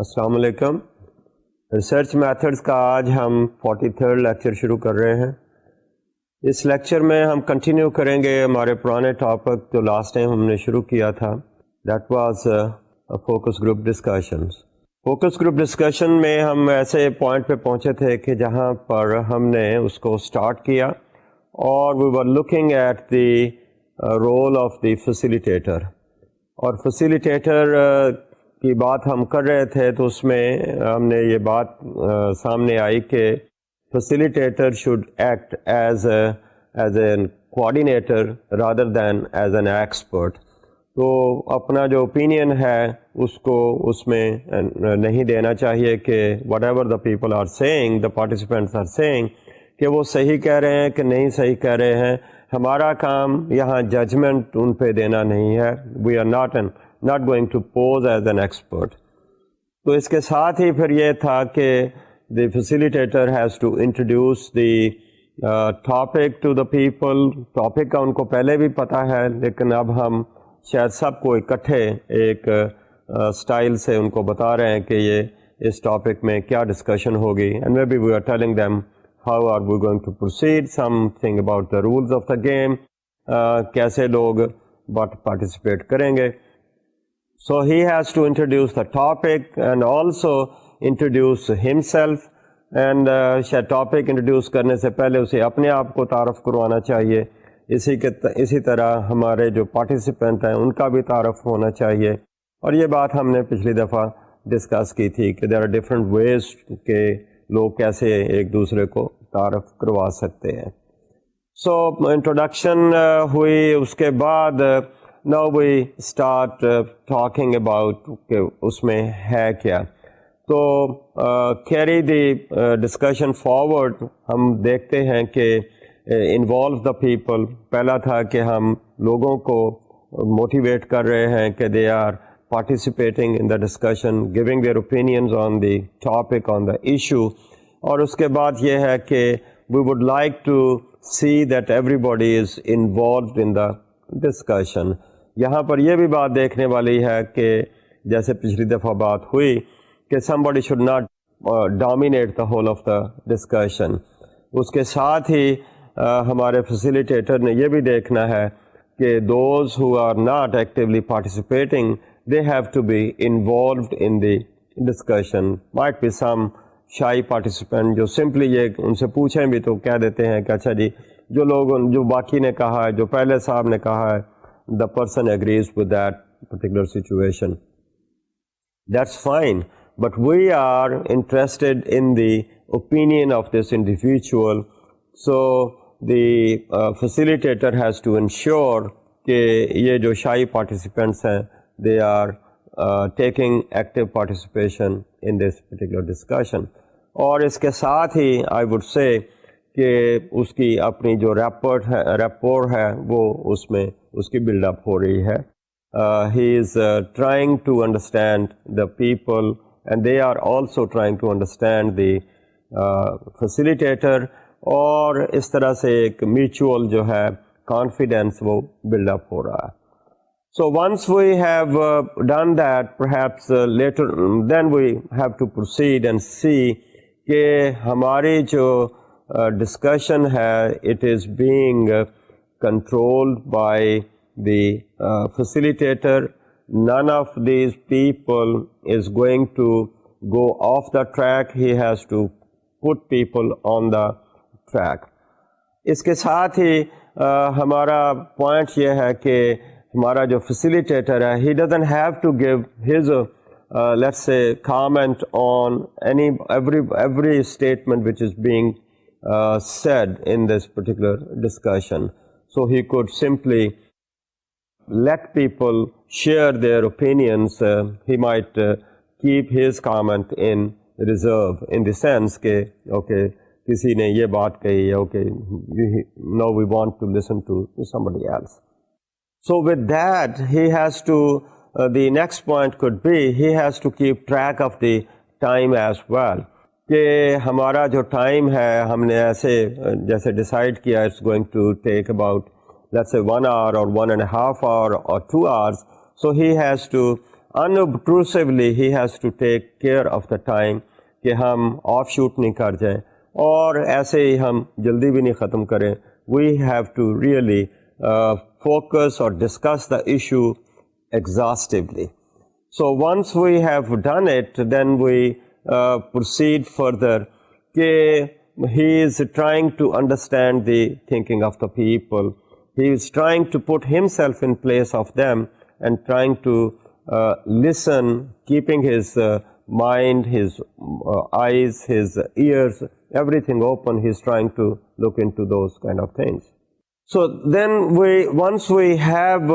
السلام علیکم. Research methods کا آج ہم 43rd لیکچر شروع کر رہے ہیں. اس لیکچر میں ہم کنٹینیو کریں گے ہمارے پرانے ٹاپک جو لاسٹ ٹائم ہم نے شروع کیا تھا. That was focus group discussions. Focus group discussion میں ہم ایسے پوائنٹ پہ پہنچے تھے کہ جہاں پر ہم نے اس کو سٹارٹ کیا اور we were looking at the role of the facilitator. اور فیسیلیٹیٹر کی بات ہم کر رہے تھے تو اس میں ہم نے یہ بات سامنے آئی کہ facilitator should act as an coordinator rather than as an expert. تو اپنا جو اوپینین ہے اس کو اس میں نہیں دینا چاہیے کہ whatever the people are saying, the participants are saying, کہ وہ صحیح کہہ رہے ہیں کہ نہیں صحیح کہہ رہے ہیں. ہمارا کام یہاں ججمنٹ ان پہ دینا نہیں ہے. We are not going to pose as an expert. تو اس کے ساتھ ہی پھر یہ تھا کہ the facilitator has to introduce the topic to the people. Topic کا ان کو پہلے بھی پتہ ہے لیکن اب ہم شاید سب کو اکٹھے ایک اسٹائل سے ان کو بتا رہے ہیں کہ یہ اس ٹاپک میں کیا ڈسکشن ہوگی. and maybe we are telling them how are we going to proceed, something about the rules of the game, کیسے لوگ پارٹیسپیٹ کریں گے. So he has to introduce the topic and also introduce himself, and شاید topic introduce کرنے سے پہلے اسے اپنے آپ کو تعارف کروانا چاہیے. اسی طرح ہمارے جو پارٹیسپینٹ ہیں ان کا بھی تعارف ہونا چاہیے. اور یہ بات ہم نے پچھلی دفعہ ڈسکس کی تھی کہ there are different ways کہ لوگ کیسے ایک دوسرے کو تعارف کروا سکتے ہیں. So انٹروڈکشن ہوئی, اس کے بعد now we start talking about کہ اس میں ہے کیا. تو carry the discussion forward. ہم دیکھتے ہیں کہ involve the people. پہلا تھا کہ ہم لوگوں کو موٹیویٹ کر رہے ہیں کہ they are participating in the discussion, giving their opinions on the topic, on the issue. اور اس کے بعد یہ ہے کہ we would like to see that everybody is involved in the discussion. یہاں پر یہ بھی بات دیکھنے والی ہے کہ جیسے پچھلی دفعہ بات ہوئی کہ somebody should not dominate the whole of the discussion. اس کے ساتھ ہی ہمارے فیسیلیٹیٹر نے یہ بھی دیکھنا ہے کہ those who are not actively participating, they have to be involved in the discussion. Might be some shy participant جو simply یہ ان سے پوچھیں بھی تو کہہ دیتے ہیں کہ اچھا جی جو باقی نے کہا ہے, جو پہلے صاحب نے کہا ہے, the person agrees with that particular situation. That's fine, but we are interested in the opinion of this individual. So the facilitator has to ensure کہ یہ جو shy participants ہیں they are taking active participation in this particular discussion. اور اس کے ساتھ ہی I would say کہ اس کی اپنی جو rapport ہے وہ اس میں اس کی بلڈ اپ ہو رہی ہے. He is trying to understand the people and they are also trying to understand the facilitator, اور اس طرح سے ایک میوچول جو ہے کانفیڈینس وہ بلڈ اپ ہو رہا ہے. So once we have done that, perhaps later then we have to proceed and see کہ ہماری جو discussion ہے it is being controlled by the facilitator. None of these people is going to go off the track. He has to put people on the track. اس کے ساتھ ہی ہمارا point یہ ہے کہ ہمارا جو facilitator ہے he doesn't have to give his let's say comment on every statement which is being said in this particular discussion. So he could simply let people share their opinions. He might keep his comment in reserve in the sense کہ okay کسی نے یہ بات کہی ہے, okay now we want to listen to somebody else. So with that he has to the next point could be he has to keep track of the time as well. کہ ہمارا جو time ہے ہم نے ایسے جیسے decide کیا it's going to take about let's say 1 hour or 1.5 hours or 2 hours. So he has to unobtrusively he has to take care of the time کہ ہم آف شوٹ نہیں کر جائیں اور ایسے ہی ہم جلدی بھی نہیں ختم کریں. We have to really focus or discuss the issue exhaustively. So once we have done it, then we proceed further. He is trying to understand the thinking of the people. He is trying to put himself in place of them and trying to listen, keeping his mind, his eyes, his ears, everything open. He's trying to look into those kind of things. So then once we have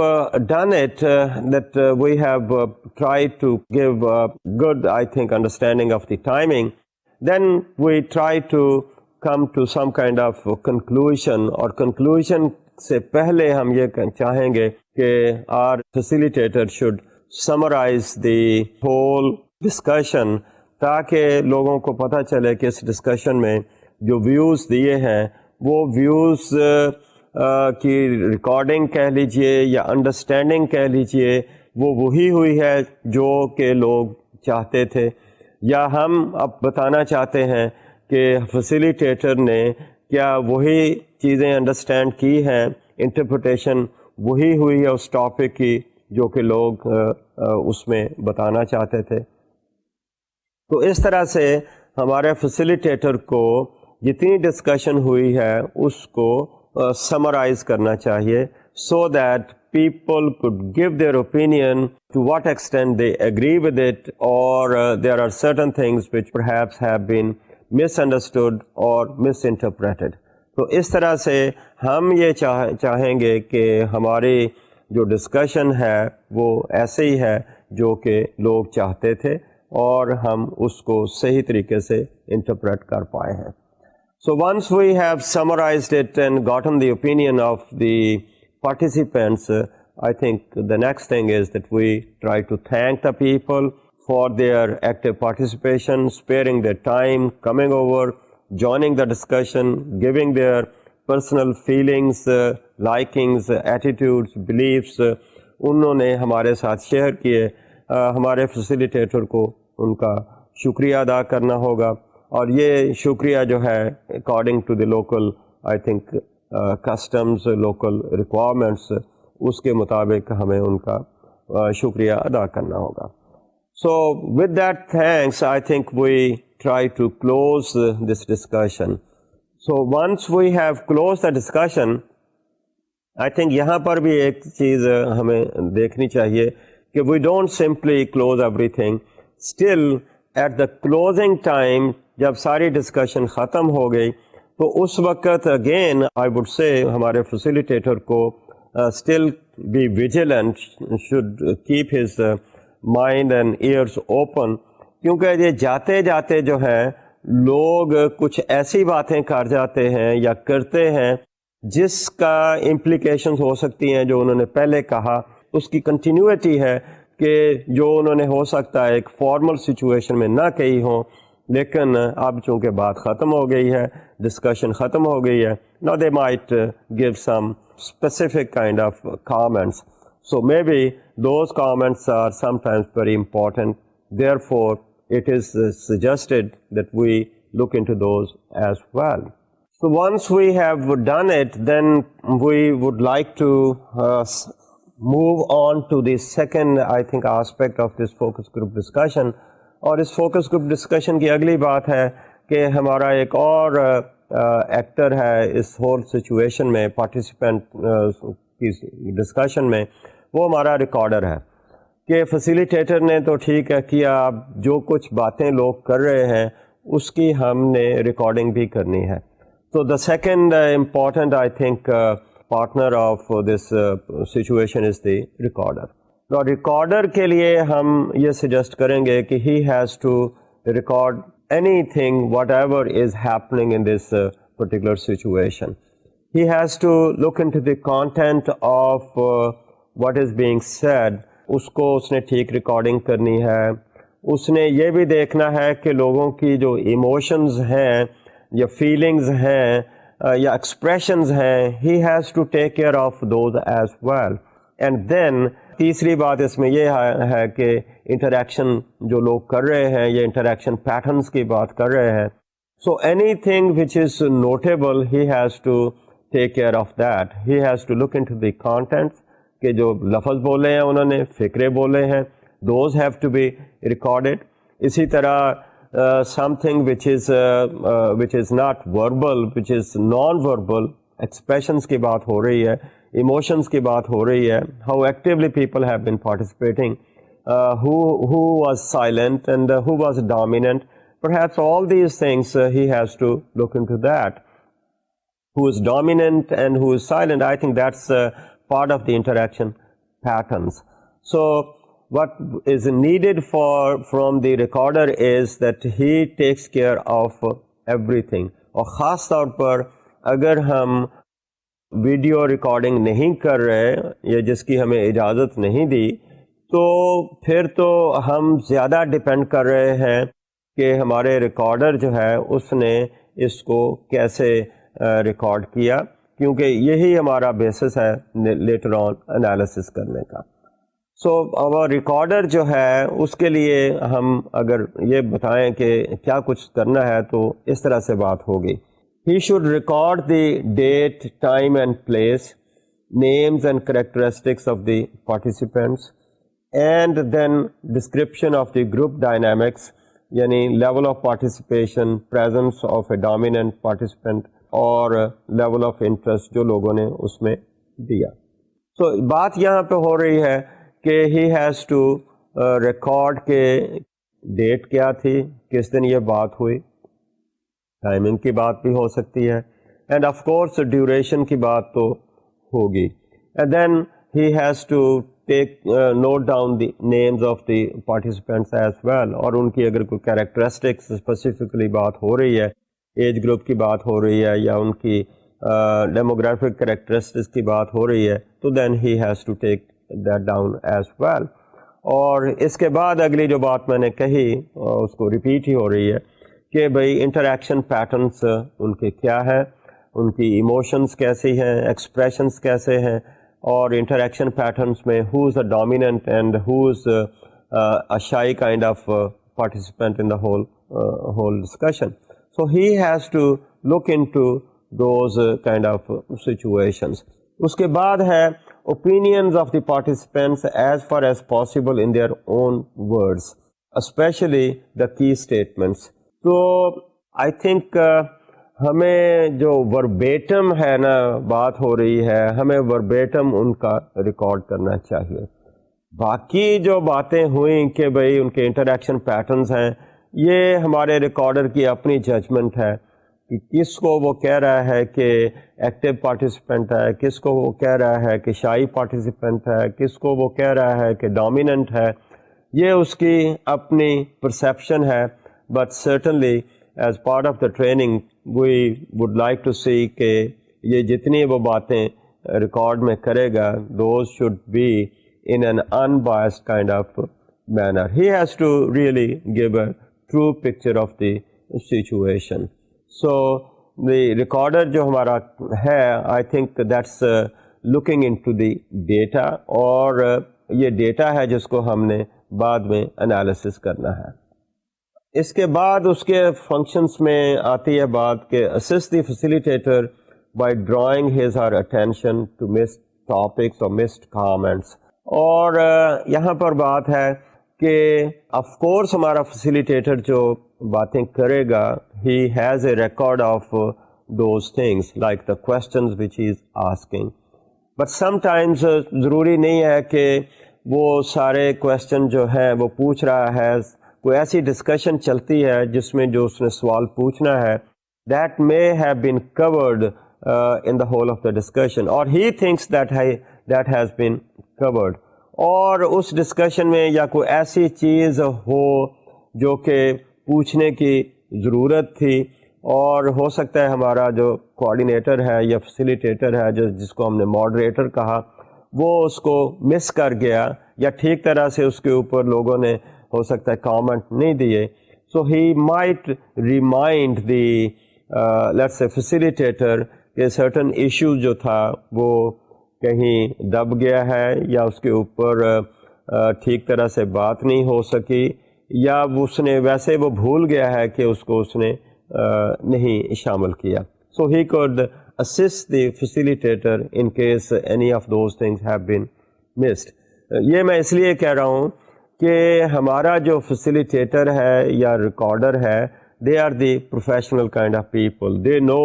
done it, that we have tried to give a good, I think, understanding of the timing, then we try to come to some kind of conclusion, اور conclusion سے پہلے ہم یہ چاہیں گے کہ our facilitator should summarize the whole discussion تاکہ لوگوں کو پتہ چلے کہ اس ڈسکشن میں جو ویوز دیے ہیں وہ ویوز کی ریکارڈنگ کہہ لیجئے یا انڈرسٹینڈنگ کہہ لیجئے وہ وہی ہوئی ہے جو کہ لوگ چاہتے تھے، یا ہم اب بتانا چاہتے ہیں کہ فیسیلیٹیٹر نے کیا وہی چیزیں انڈرسٹینڈ کی ہیں، انٹرپریٹیشن وہی ہوئی ہے اس ٹاپک کی جو کہ لوگ اس میں بتانا چاہتے تھے. تو اس طرح سے ہمارے فیسیلیٹیٹر کو جتنی ڈسکشن ہوئی ہے اس کو سمرائز کرنا چاہیے so that people could give their opinion to what extent they agree with it, or there are certain things which perhaps have been misunderstood or misinterpreted. تو اس طرح سے ہم یہ چاہیں گے کہ ہماری جو ڈسکشن ہے وہ ایسے ہی ہے جو کہ لوگ چاہتے تھے اور ہم اس کو صحیح طریقے سے انٹرپریٹ کر پائے ہیں. So once we have summarized it and gotten the opinion of the participants, I think the next thing is that we try to thank the people for their active participation, sparing their time, coming over, joining the discussion, giving their personal feelings, likings, attitudes, beliefs. انہوں نے ہمارے ساتھ share کیے. ہمارے facilitator کو ان کا شکریہ ادا کرنا ہوگا، اور یہ شکریہ جو ہے according to the local I think customs, local requirements, اس کے مطابق ہمیں ان کا شکریہ ادا کرنا ہوگا. So with that thanks I think we try to close this discussion. So once we have close the discussion, I think یہاں پر بھی ایک چیز ہمیں دیکھنی چاہیے کہ we don't simply close everything. Still at the closing time جب ساری ڈسکشن ختم ہو گئی تو اس وقت اگین آئی وڈ سے ہمارے فیسیلیٹیٹر کو still be vigilant, should keep his mind and ears open, کیونکہ یہ جاتے جاتے جو ہے لوگ کچھ ایسی باتیں کر جاتے ہیں یا کرتے ہیں جس کا امپلیکیشنز ہو سکتی ہیں جو انہوں نے پہلے کہا، اس کی کنٹینیوٹی ہے کہ جو انہوں نے ہو سکتا ہے ایک فارمل سچویشن میں نہ کہی ہوں، لیکن اب چونکہ بات ختم ہو گئی ہے، ڈسکشن ختم ہو گئی ہے، now they might give some specific kind of comments. So maybe those comments are sometimes very important. Therefore, it is suggested that we look into those as well. So once we have done it, then we would like to move on to the second, I think, aspect of this focus group discussion. اور اس focus group discussion کی اگلی بات ہے کہ ہمارا ایک اور actor ہے اس ہول سچویشن میں، پارٹیسپینٹ کی ڈسکشن میں، وہ ہمارا ریکارڈر ہے. کہ فیسیلیٹیٹر نے تو ٹھیک ہے کیا، اب جو کچھ باتیں لوگ کر رہے ہیں اس کی ہم نے ریکارڈنگ بھی کرنی ہے. تو the second important I think partner of this situation is the recorder. تو ریکارڈر کے لیے ہم یہ سجیسٹ کریں گے کہ he has to record anything whatever is happening in this particular situation. He has to look into the content of what is being said. اس کو اس نے ٹھیک ریکارڈنگ کرنی ہے. اس نے یہ بھی دیکھنا ہے کہ لوگوں کی جو ایموشنز ہیں یا فیلنگز ہیں یا ایکسپریشنز ہیں، he has to take care of those as well. And then تیسری بات اس میں یہ ہے کہ انٹریکشن جو لوگ کر رہے ہیں یہ انٹریکشن پیٹرنس کی بات کر رہے ہیں. So anything which is notable he has to take care of that. He has to look into the contents کہ جو لفظ بولے ہیں انہوں نے, فکرے بولے ہیں, those have to be recorded. اسی طرح something which is not verbal, which is non verbal expressions کی بات ہو رہی ہے, ایموشنس کی بات ہو رہی ہے, how actually people have been participating, who was silent and who was dominant. Perhaps all these things he has to look into that. Who is dominant and who is silent, I think that's part of the interaction patterns. So what is needed from the recorder is that he takes care of everything. اور خاص طور پر اگر ہم video recording نہیں کر رہے یا جس کی ہمیں اجازت نہیں دی تو پھر تو ہم زیادہ ڈپینڈ کر رہے ہیں کہ ہمارے ریکارڈر جو ہے اس نے اس کو کیسے ریکارڈ کیا, کیونکہ یہی ہمارا بیسس ہے لیٹر آن انالیسس کرنے کا. سو اور ریکارڈر جو ہے اس کے لیے ہم اگر یہ بتائیں کہ کیا کچھ کرنا ہے تو اس طرح سے بات ہوگی. He should record the date, time and place, names and characteristics of the participants, and then description of the group dynamics, یعنی level of participation, presence of a dominant participant اور level of interest جو لوگوں نے اس میں دیا. So بات یہاں پہ ہو رہی ہے کہ he has to record کہ ڈیٹ کیا تھی, کس دن یہ بات ہوئی, ٹائمنگ کی بات بھی ہو سکتی ہے, اینڈ آف کورس ڈیوریشن کی بات تو ہوگی. And then he has to take note down the names of the participants as well, اور ان کی اگر کوئی کیریکٹرسٹکس اسپیسیفکلی بات ہو رہی ہے, ایج گروپ کی بات ہو رہی ہے یا ان کی ڈیموگرافک کیریکٹرسٹکس کی بات ہو رہی ہے, تو then he has to take that down as well. اور اس کے بعد اگلی جو بات میں نے کہی اس کو ریپیٹ ہی ہو رہی ہے کہ بھئی انٹریکشن پیٹرنس ان کے کیا ہیں, ان کی ایموشنس کیسی ہیں, ایکسپریشنس کیسے ہیں, اور انٹریکشن پیٹرنس میں who is a dominant and who is a shy kind of participant in the whole discussion. So he has to look into those kind of situations. اس کے بعد ہے opinions of the participants as far as possible in their own words, especially the key statements. تو I think ہمیں جو verbatim ہے نا بات ہو رہی ہے, ہمیں وربیٹم ان کا ریکارڈ کرنا چاہیے. باقی جو باتیں ہوئیں کہ بھئی ان کے انٹریکشن پیٹرنز ہیں, یہ ہمارے ریکارڈر کی اپنی ججمنٹ ہے کہ کس کو وہ کہہ رہا ہے کہ ایکٹیو پارٹیسپینٹ ہے, کس کو وہ کہہ رہا ہے کہ شائی پارٹیسپینٹ ہے, کس کو وہ کہہ رہا ہے کہ ڈومیننٹ ہے. یہ اس کی اپنی پرسیپشن ہے. But certainly as part of the training we would like to see کہ یہ جتنی وہ باتیں ریکارڈ میں کرے گا those should be in an unbiased kind of manner. He has to really give a true picture of the situation. So the recorder جو ہمارا ہے I think that's looking into the data, اور یہ data ہے جس کو ہم نے بعد میں انالیسس کرنا ہے. اس کے بعد اس کے فنکشنس میں آتی ہے بات کہ assist the facilitator by drawing his or her attention to missed topics or missed comments. اور یہاں پر بات ہے کہ of course ہمارا facilitator جو باتیں کرے گا he has a record of those things like the questions which he is asking. But sometimes ضروری نہیں ہے کہ وہ سارے کویشچن جو ہیں وہ پوچھ رہا ہے, کوئی ایسی ڈسکشن چلتی ہے جس میں جو اس نے سوال پوچھنا ہے that may have been covered in the whole of the discussion, اور he thinks that has been covered, اور اس ڈسکشن میں یا کوئی ایسی چیز ہو جو کہ پوچھنے کی ضرورت تھی, اور ہو سکتا ہے ہمارا جو کوآرڈینیٹر ہے یا فیسیلیٹیٹر ہے جس کو ہم نے ماڈریٹر کہا وہ اس کو مس کر گیا, یا ٹھیک طرح سے اس کے اوپر لوگوں نے ہو سکتا ہے کامنٹ نہیں دیے. So he might remind the let's a facilitator کہ سرٹن ایشو جو تھا وہ کہیں دب گیا ہے یا اس کے اوپر ٹھیک طرح سے بات نہیں ہو سکی, یا اس نے ویسے وہ بھول گیا ہے کہ اس کو اس نے نہیں شامل کیا. So he could assist the facilitator in case any of those things have been missed. یہ میں اس لیے کہہ رہا ہوں کہ ہمارا جو فیسیلیٹیٹر ہے یا ریکارڈر ہے, they are the professional kind of people. They know,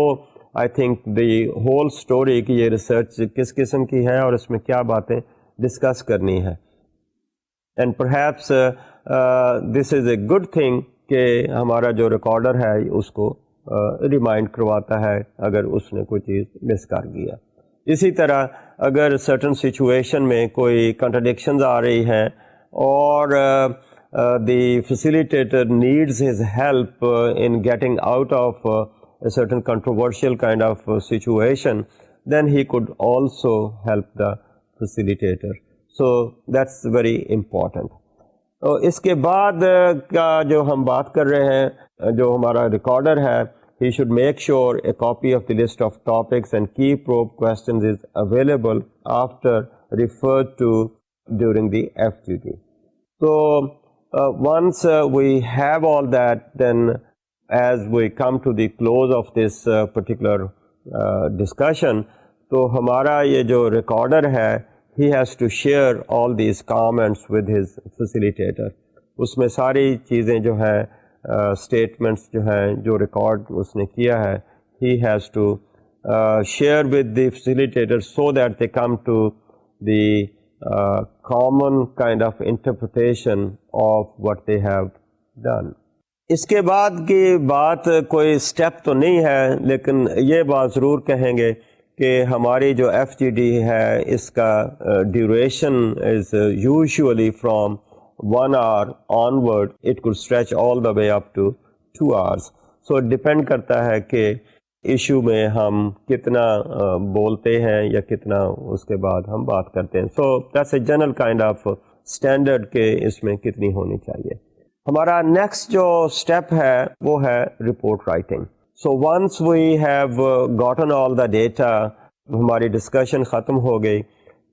I think, the whole story کہ یہ ریسرچ کس قسم کی ہے اور اس میں کیا باتیں ڈسکس کرنی ہے. And perhaps this is a good thing کہ ہمارا جو ریکارڈر ہے اس کو ریمائنڈ کرواتا ہے اگر اس نے کوئی چیز مس کر گیا. اسی طرح اگر سرٹن سچویشن میں کوئی کنٹرڈکشنز آ رہی ہیں اور the facilitator needs his help in getting out of a certain controversial kind of situation, then he could also help the facilitator. So that's very important. اس کے بعد کا جو ہم بات کر رہے ہیں, جو ہمارا ریکارڈر ہے, he should make sure a copy of the list of topics and key probe questions is available after referred to during the FGD. So once we have all that, then as we come to the close of this particular discussion, تو ہمارا یہ جو recorder ہے, he has to share all these comments with his facilitator. اس میں ساری چیزیں جو ہیں اسٹیٹمنٹس جو ہیں جو ریکارڈ اس نے کیا ہے, he has to share with the facilitator so that they come to the common kind of interpretation of what they have done. اس کے بعد کی بات کوئی اسٹیپ تو نہیں ہے, لیکن یہ بات ضرور کہیں گے کہ ہماری جو ایف جی ڈی ہے اس کا duration is usually from 1 hour onward. It could stretch all the way up to 2 hours. So depend کرتا ہے کہ ایشو میں ہم کتنا بولتے ہیں یا کتنا اس کے بعد ہم بات کرتے ہیں. So that's a general kind of standard کہ اس میں کتنی ہونی چاہیے. ہمارا نیکسٹ جو اسٹیپ ہے وہ ہے report writing. So once we have gotten all the data, ہماری ڈسکشن ختم ہو گئی,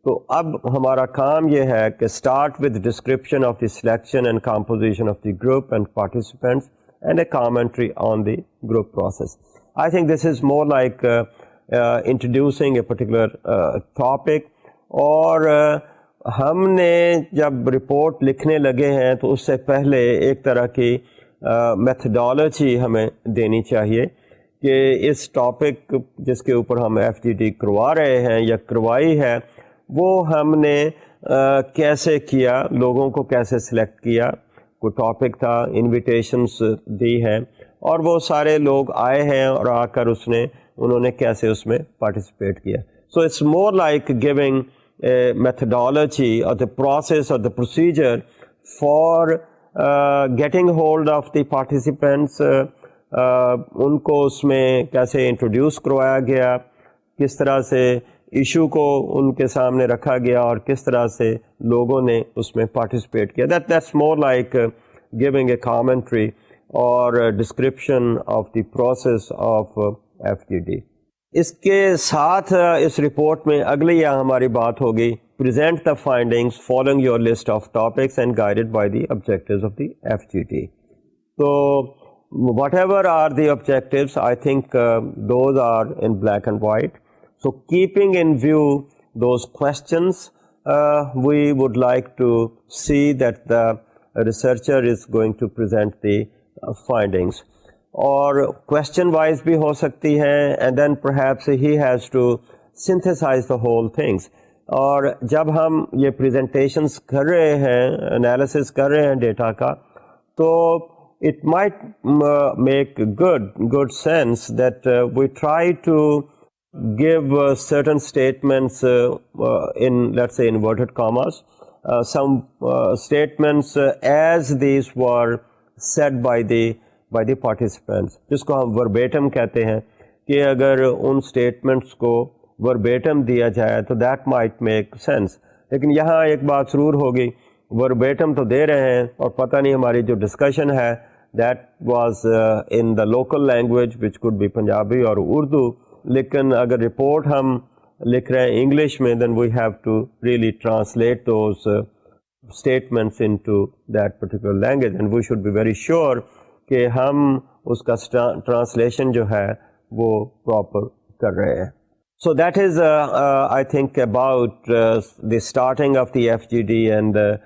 تو اب ہمارا کام یہ ہے کہ start with description of the selection and composition of the group and participants and a commentary on the group process. I think this is more like introducing a particular topic. اور ہم نے جب رپورٹ لکھنے لگے ہیں تو اس سے پہلے ایک طرح کی میتھڈالوجی ہمیں دینی چاہیے کہ اس ٹاپک جس کے اوپر ہم ایف جی ڈی کروا رہے ہیں یا کروائی ہے, وہ ہم نے کیسے کیا, لوگوں کو کیسے سلیکٹ کیا. کوئی ٹاپک تھا, انویٹیشنس دی ہیں اور وہ سارے لوگ آئے ہیں اور آ کر انہوں نے کیسے اس میں پارٹیسپیٹ کیا. So it's more like giving a methodology اور دا پروسیس اور the procedure for getting hold of the participants. ان کو اس میں کیسے انٹروڈیوس کروایا گیا, کس طرح سے ایشو کو ان کے سامنے رکھا گیا اور کس طرح سے لوگوں نے اس میں پارٹیسپیٹ کیا. That's more like giving a commentary اور description of the process of F G D. اس کے ساتھ اس رپورٹ میں اگلی ہماری بات ہوگی present the findings following your list of topics and guided by the objectives of the FGD. So whatever are the objectives, I think those are in black and white. So keeping in view those questions, we would like to see that the researcher is going to present the findings. اور question wise بھی ہو سکتی ہیں, and then perhaps he has to synthesize the whole things. اور جب ہم یہ presentations کر رہے ہیں, انالیسس کر رہے ہیں ڈیٹا کا, تو it might make good sense that we try to give certain statements in, let's say, inverted commas, some statements as these were said by the participants, جس کو ہم verbatim کہتے ہیں, کہ اگر ان statements کو وربیٹم دیا جائے تو دیٹ مائٹ میک سینس. لیکن یہاں ایک بات ضرور ہوگی, وربیٹم تو دے رہے ہیں اور پتہ نہیں ہماری جو ڈسکشن ہے that was in the local language which could be Punjabi اور اردو, لیکن اگر رپورٹ ہم لکھ رہے ہیں انگلش میں, then we have to really translate those statements into that particular language, and we should be very sure کہ ہم اس کا ٹرانسلیشن جو ہے وہ پراپر کر رہے ہیں. So that is I think about the starting of the FGD and the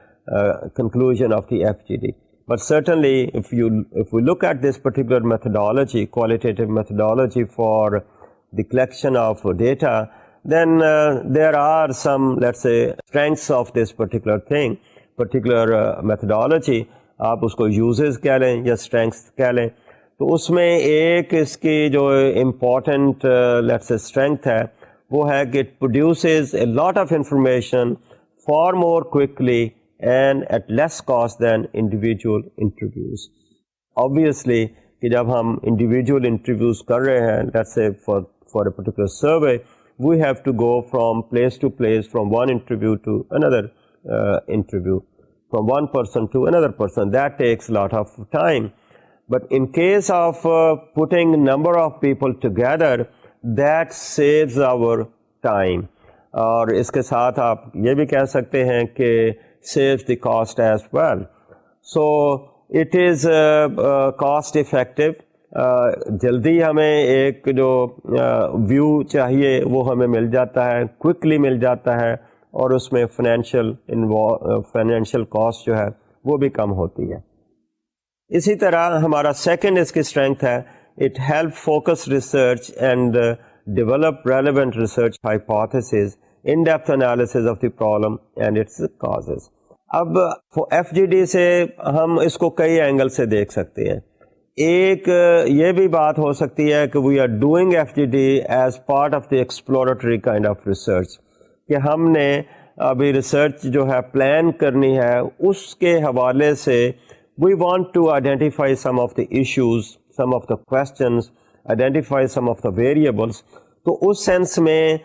conclusion of the FGD. But certainly if we look at this particular methodology, qualitative methodology for the collection of data, then there are some, let's say, strengths of this particular thing, particular methodology. آپ اس کو uses کہہ لیں یا strengths کہہ لیں. تو اس میں ایک اس کی جو امپورٹنٹ لیٹس سے اسٹرینگتھ ہے وہ ہے کہ it produces a lot of information for more quickly and at less cost than individual interviews. Obviously کہ جب ہم انڈیویجول انٹرویوز کر رہے ہیں let's say for a particular survey, we have to go from place to place, from one interview to another interview, from one person to another person. That takes a lot of time. But in case of putting number of people together, that saves our time. اور اس کے ساتھ آپ یہ بھی کہہ سکتے ہیں کہ saves the cost as well. So it is cost effective. جلدی ہمیں ایک جو ویو چاہیے وہ ہمیں مل جاتا ہے, کوئکلی مل جاتا ہے, اور اس میں فائنینشیل کاسٹ جو ہے وہ بھی کم ہوتی ہے. اسی طرح ہمارا سیکنڈ اس کی اسٹرینگتھ ہے, it help focus research and develop relevant research hypotheses, in depth analysis of the problem and its causes. اب ایف جی ڈی سے ہم اس کو کئی اینگل سے دیکھ سکتے ہیں. ایک یہ بھی بات ہو سکتی ہے کہ we are doing F G D as part of the exploratory kind of research, کہ ہم نے ابھی ریسرچ جو ہے پلان کرنی ہے, اس کے حوالے سے we want to identify some of the issues, some of the questions, identify some of the variables. تو اس سینس میں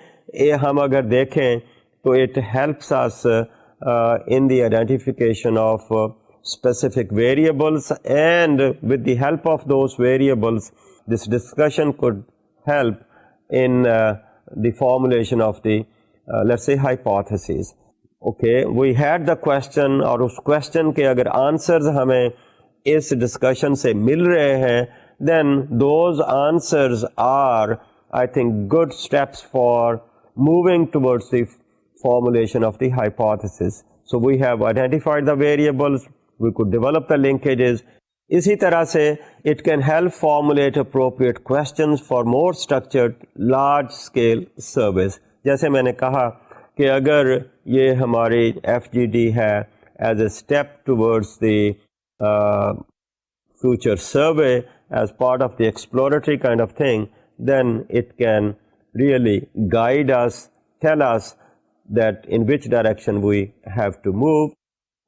ہم اگر دیکھیں تو it helps us in the identification of specific variables, and with the help of those variables this discussion could help in the formulation of the let's say hypotheses. Okay, we had the question, اور اس question کے اگر answers ہمیں اس discussion سے مل رہے ہیں, then those answers are I think good steps for moving towards the formulation of the hypothesis. So we have identified the variables, we could develop the linkages. اسی طرح سے it can help formulate appropriate questions for more structured large scale surveys. جیسے میں نے کہا کہ اگر یہ ہماری ایف جی ڈی ہے as a step towards the future survey as part of the exploratory kind of thing, then it can really guide us, tell us that in which direction we have to move.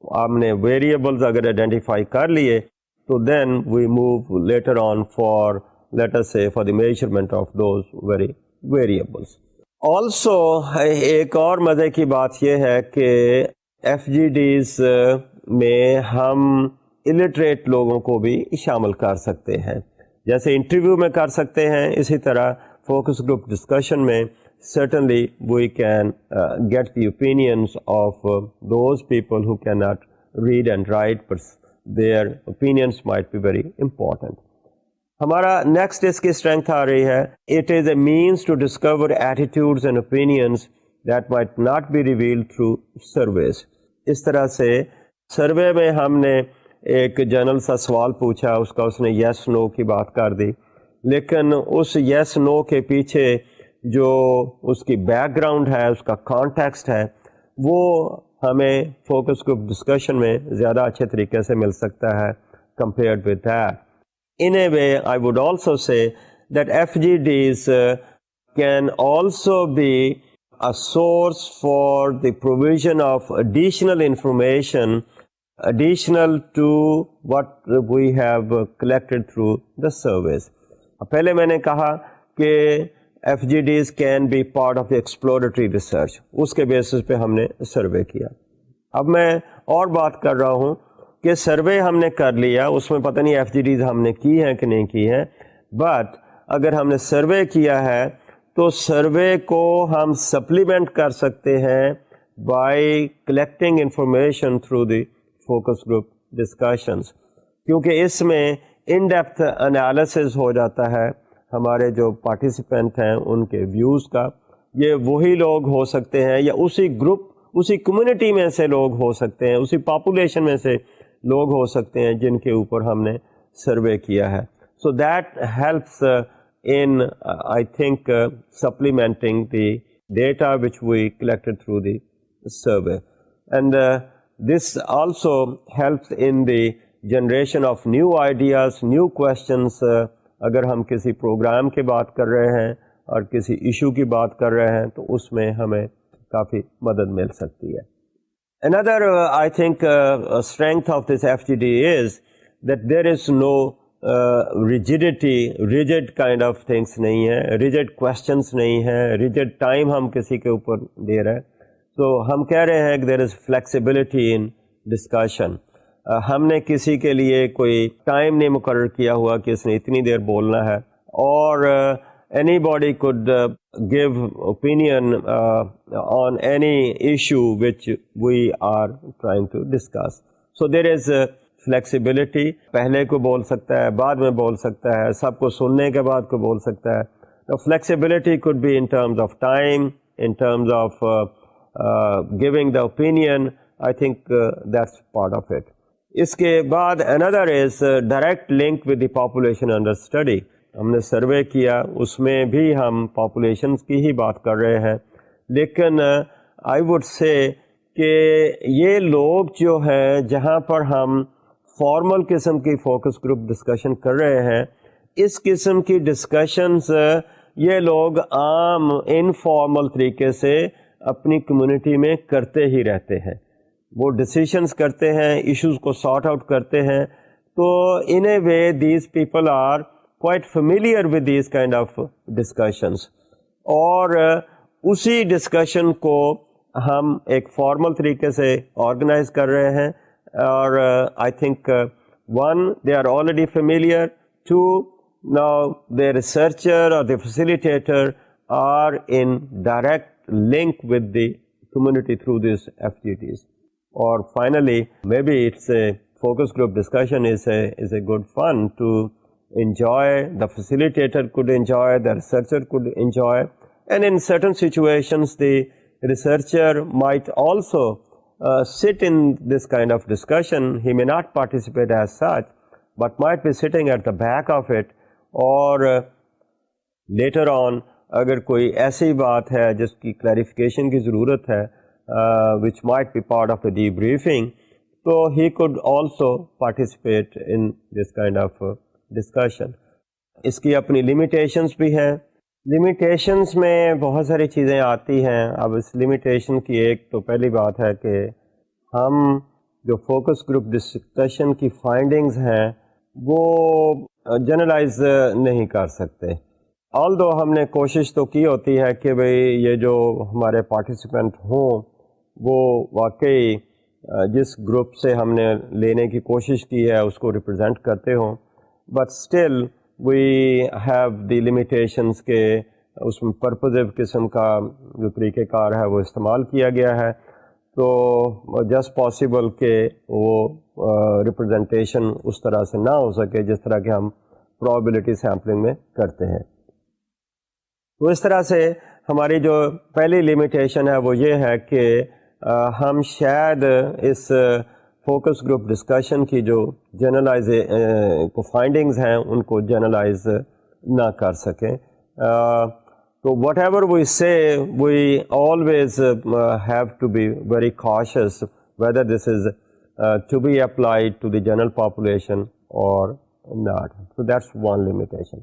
ہم نے variables اگر identify کر لیے تو then we move later on for let us say for the measurement of those very variables. Also ایک اور مزے کی بات یہ ہے کہ ایف جی ڈیز میں ہم الٹریٹ لوگوں کو بھی شامل کر سکتے ہیں, جیسے انٹرویو میں کر سکتے ہیں, اسی طرح فوکس گروپ ڈسکشن میں certainly we can get the opinions of those people who cannot read and write, but their opinions might be very important. ہمارا نیکسٹ اس کی اسٹرینتھ آ رہی ہے, it is a means to discover attitudes and opinions that might not be revealed through surveys. اس طرح سے survey میں ہم نے ایک جنرل سا سوال پوچھا, اس کا اس نے یس نو کی بات کر دی, لیکن اس یس نو کے پیچھے جو اس کی بیک گراؤنڈ ہے, اس کا کانٹیکسٹ ہے, وہ ہمیں فوکس گروپ ڈسکشن میں زیادہ اچھے طریقے سے مل سکتا ہے compared with that. In a way, I would also say that FGDs can also be a source for the provision of additional information additional to what we have collected through the surveys. پہلے میں نے کہا کہ F G Ds can be part of the exploratory research, اس کے basis پہ ہم نے سروے کیا. اب میں اور بات کر رہا ہوں کہ سروے ہم نے کر لیا, اس میں پتہ نہیں ایف جی ڈیز ہم نے کی ہیں کہ نہیں کی ہیں, بٹ اگر ہم نے سروے کیا ہے تو سروے کو ہم سپلیمنٹ کر سکتے ہیں by collecting information through the focus group discussions, کیونکہ اس میں ان ڈیپتھ انالیسز ہو جاتا ہے ہمارے جو پارٹیسپینٹ ہیں ان کے ویوز کا. یہ وہی لوگ ہو سکتے ہیں یا اسی گروپ اسی کمیونٹی میں سے لوگ ہو سکتے ہیں، اسی پاپولیشن میں سے لوگ ہو سکتے ہیں جن کے اوپر ہم نے سروے کیا ہے. So that helps in I think supplementing the data which we collected through the survey, and this also helps in the generation of new ideas, new questions. اگر ہم کسی پروگرام کی بات کر رہے ہیں اور کسی ایشو کی بات کر رہے ہیں تو اس میں ہمیں کافی مدد مل سکتی ہے. Another I think strength of this FGD is that there is no rigid kind of things نہیں ہے، rigid questions نہیں ہے، rigid time ہم کسی کے اوپر دے رہے ہیں. تو ہم کہہ رہے ہیں کہ there is flexibility in discussion. ہم نے کسی کے لیے کوئی ٹائم نہیں مقرر کیا ہوا کہ اس نے اتنی دیر بولنا ہے، اور anybody could give opinion on any issue which we are trying to discuss. So there is flexibility, پہلے کو بول سکتا ہے، بعد میں بول سکتا ہے، سب کو سننے کے بعد کو بول سکتا ہے. Flexibility could be in terms of time, in terms of giving the opinion. I think that's part of it. اس کے بعد another is direct link with the population under study. ہم نے سروے کیا، اس میں بھی ہم پاپولیشنز کی ہی بات کر رہے ہیں، لیکن I would say کہ یہ لوگ جو ہیں جہاں پر ہم فارمل قسم کی فوکس گروپ ڈسکشن کر رہے ہیں، اس قسم کی ڈسکشنز یہ لوگ عام انفارمل طریقے سے اپنی کمیونٹی میں کرتے ہی رہتے ہیں. وہ ڈسیشنز کرتے ہیں، ایشوز کو سارٹ آؤٹ کرتے ہیں. تو in a way these people are quite familiar with these kind of discussions, اور اسی ڈسکشن کو ہم ایک فارمل طریقے سے آرگنائز کر رہے ہیں. اور I think when they are already familiar, to now the researcher or the facilitator are in direct link with the community through these FGDs. Or finally, maybe it's a focus group discussion is a good fun to enjoy, the facilitator could enjoy, the researcher could enjoy, and in certain situations the researcher might also sit in this kind of discussion. He may not participate as such, but might be sitting at the back of it. اور later on اگر کوئی ایسی بات ہے جس کی clarification کی ضرورت ہے which might be part of the debriefing, تو he could also participate in this kind of discussion. اس کی اپنی لمیٹیشنس بھی ہیں. لمیٹیشنس میں بہت ساری چیزیں آتی ہیں. اب اس لمیٹیشن کی ایک تو پہلی بات ہے کہ ہم جو فوکس گروپ ڈسکشن کی فائنڈنگز ہیں وہ جنرلائز نہیں کر سکتے. آلدو ہم نے کوشش تو کی ہوتی ہے کہ بھئی یہ جو ہمارے پارٹیسپینٹ ہوں وہ واقعی جس گروپ سے ہم نے لینے کی کوشش کی ہے اس کو ریپرزینٹ کرتے ہوں، but still we have the limitations کے اس میں پرپزو قسم کا جو طریقہ کار ہے وہ استعمال کیا گیا ہے. تو جسٹ پاسبل کہ وہ ریپرزنٹیشن اس طرح سے نہ ہو سکے جس طرح کہ ہم پرابیبلٹی سیمپلنگ میں کرتے ہیں. تو اس طرح سے ہماری جو پہلی لمیٹیشن ہے وہ یہ ہے کہ ہم شاید اس فوکس گروپ ڈسکشن کی جو جنرلائز فائنڈنگز ہیں ان کو جنرلائز نہ کر سکیں. So whatever we say, we always have to be very cautious whether this is to be applied to the general population or not. So that's one limitation.